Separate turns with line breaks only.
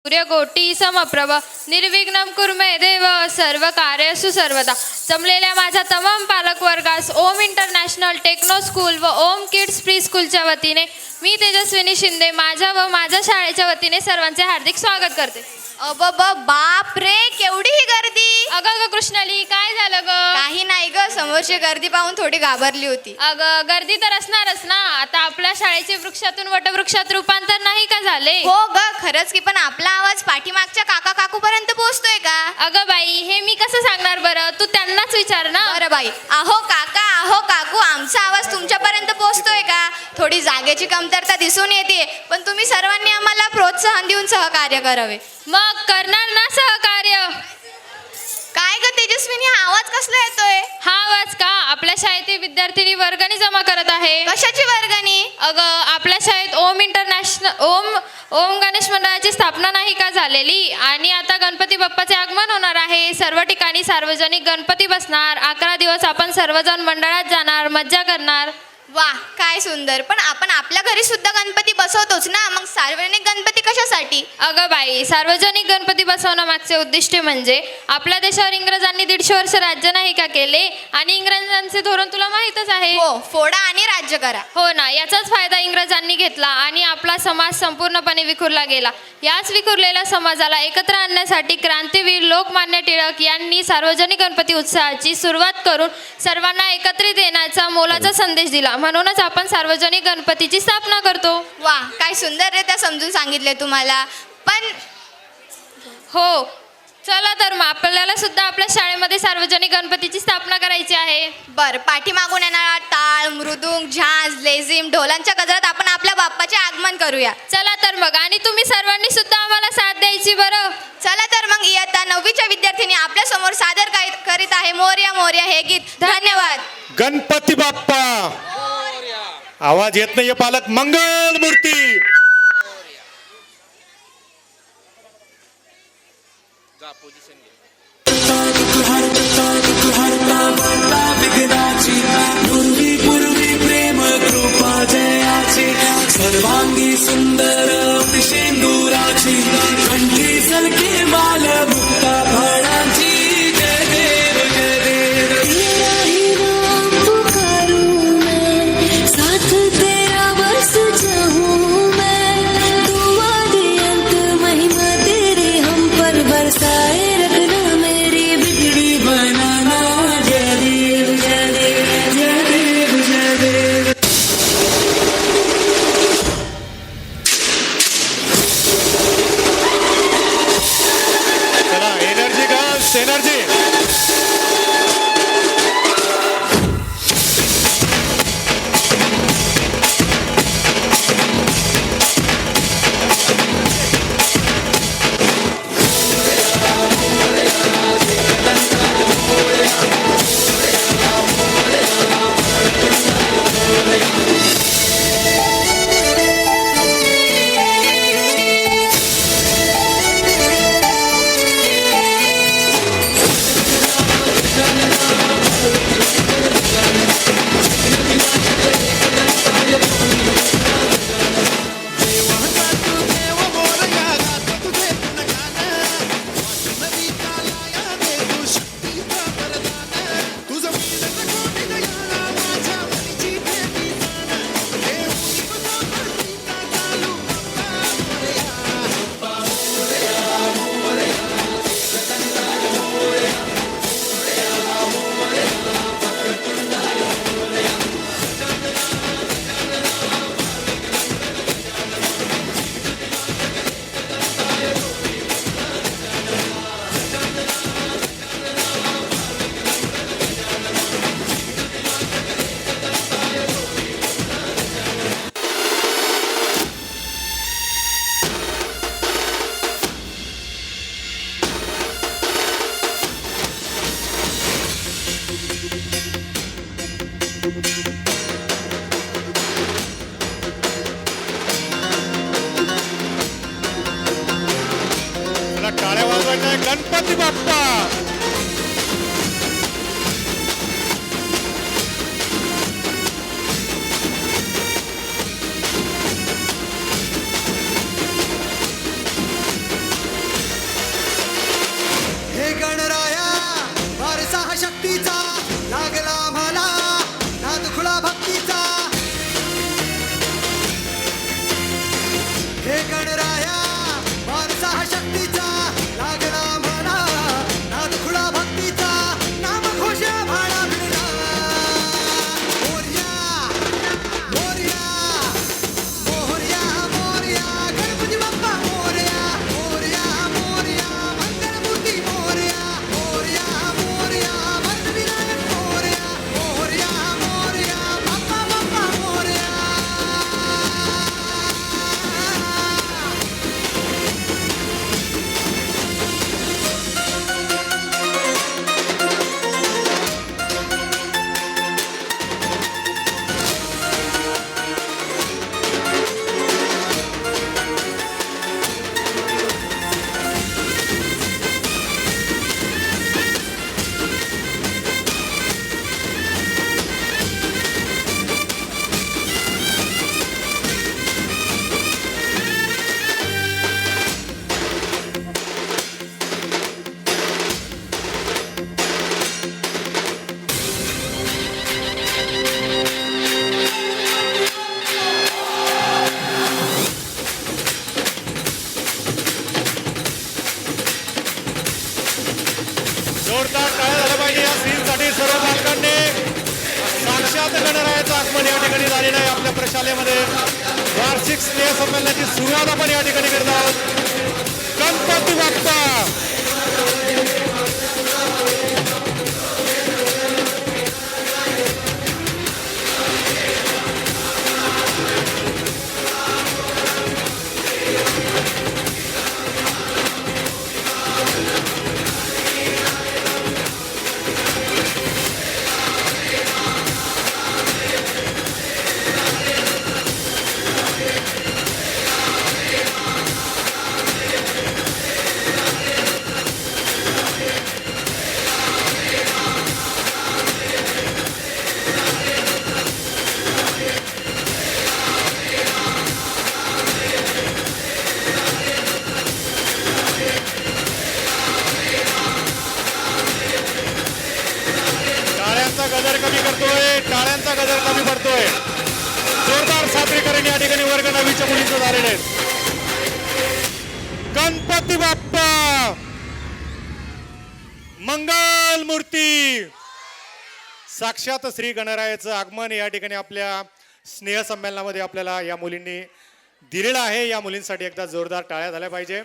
सूर्यकोटी समप्रभ निर्विघ्नं कुरु मे देव सर्व कार्येषु सर्वदा. जमलेल्या माझ्या तमाम पालक वर्गास ओम इंटरनॅशनल टेक्नो स्कूल व ओम किड्स प्री स्कूलच्या वतीने मी तेजस्विनी शिंदे माझ्या व माझ्या शाळेच्या वतीने सर्वांचे हार्दिक स्वागत करते.
बाप रे, केवढी ही गर्दी.
अगं कृष्णाली, काय झालं ग?
काही नाही ग, समोरची गर्दी पाहून थोडी घाबरली होती.
अगं गर्दी तर असणारच ना. आता आपल्या शाळेचे वृक्षातून वटवृक्षात रूपांतर नाही का झाले?
हो ग, खरंच की. पण आपला आवाज पाठीमागच्या काका काकू पर्यंत पोहोचतोय का?
अगं बाई, हे मी कसं सांगणार बरं? तू त्यांनाच विचार ना.
बरं बाई, अहो काका, अहो काकू, आमचा आवाज तुमच्यापर्यंत पोहोचतोय का? थोडी जागेची कमतरता दिसून येते, पण तुम्ही सर्वांनी आम्हाला प्रोत्साहन देऊन सहकार्य करावे.
मग करणार ना सहकार्य.
काय ग तेजस्विनी, हा आवाज कसला येतोय?
हा आवाज का? आपल्या शाळेतील विद्यार्थिनी वर्गणी जमा करत आहे.
कशाची वर्गणी?
अगं आपल्या शाळेत ओम गणेश मंडळाची स्थापना नाही का झालेली, आणि आता गणपती बाप्पाचे आगमन होणार आहे. सर्व ठिकाणी सार्वजनिक गणपती बसणार. 11 दिवस आपण सर्वजण मंडळात जाणार, मज्जा करणार.
वाह, काय सुंदर. पण आपण आपल्या घरी सुद्धा गणपती बसवतोच ना, मग सार्वजनिक गणपती कशासाठी?
अगं बाई, सार्वजनिक गणपती बसवणं मागचे उद्दिष्ट म्हणजे आपल्या देशावर इंग्रजांनी 150 वर्ष राज्य नाही का केले, आणि इंग्रजांचे धोरण तुला माहीतच आहे.
हो, फोडा आणि राज्य करा.
हो ना, याचाच फायदा इंग्रजांनी घेतला आणि आपला समाज संपूर्णपणे विखुरला गेला. याच विखुरलेल्या समाजाला एकत्र आणण्यासाठी क्रांतीवीर लोकमान्य टिळक यांनी सार्वजनिक गणपती उत्सवाची सुरुवात करून सर्वांना एकत्रित येण्याचा मोलाचा संदेश दिला. म्हणूनच आपण सार्वजनिक गणपतीची स्थापना करतो.
वा, काय सुंदररित्या समजून सांगितले तुम्हाला. पण
हो, चला तर मग आपल्याला सुद्धा आपल्या शाळेमध्ये सार्वजनिक गणपतीची स्थापना करायची आहे.
बर, पाठीमागून येणारा टाळ, मृदुंग, झांज, लेझिम, ढोलांच्या गजरात आपण आपल्या बाप्पाचे आगमन करूया.
चला तर मग, आणि तुम्ही सर्वांनी सुद्धा आम्हाला साथ द्यायची बरं.
चला तर मग, इयत्ता 9वीच्या विद्यार्थिनी आपल्या समोर सादर करीत आहे मोरया मोरया हे गीत. धन्यवाद.
गणपती बाप्पा. आवाज येत नाहीये पालक. मंगल मूर्ती.
पूर्वी प्रेम कृपा जयाची सर्वांगी सुंदर शेंदुराची कंठी सलके माल मुक्ता फळांची. जय देव जय देव.
तेरा ही नाम पुकारूं मैं, साथ तेरा बस चाहूं मैं. दुआ दे अंत महिमा तेरी हम पर बरसाए, रखना मेरी बिगड़ी
बनाना. जय देव जय देव जय देव जय देव.
चला, एनर्जी गर्ल्स, एनर्जी. चला, टाळ्या वाजवायच्या. गणपती बाप्पा. जोरदार टाळ्या झाल्या पाहिजे या सीनसाठी सर्व पालकांनी. साक्षात गणरायाचं आगमन या ठिकाणी झालेलं आहे आपल्या प्रशालेमध्ये. वार्षिक स्नेह संमेलनाची सुरुवात आपण या ठिकाणी करत आहोत. गणपती बाप्पा. टाळ्यांचा गजर कमी करतोय, टाळ्यांचा गजर कमी पडतोय. जोरदार सादरीकरण या ठिकाणी वर्ग 9च्या मुलींचं झालेलं आहे. गणपती बाप्पा मंगल मूर्ती. साक्षात श्री गणरायाचं आगमन या ठिकाणी आपल्या स्नेह संमेलनामध्ये आपल्याला या मुलींनी दिलेलं आहे. या मुलींसाठी एकदा जोरदार टाळ्या झाल्या पाहिजे.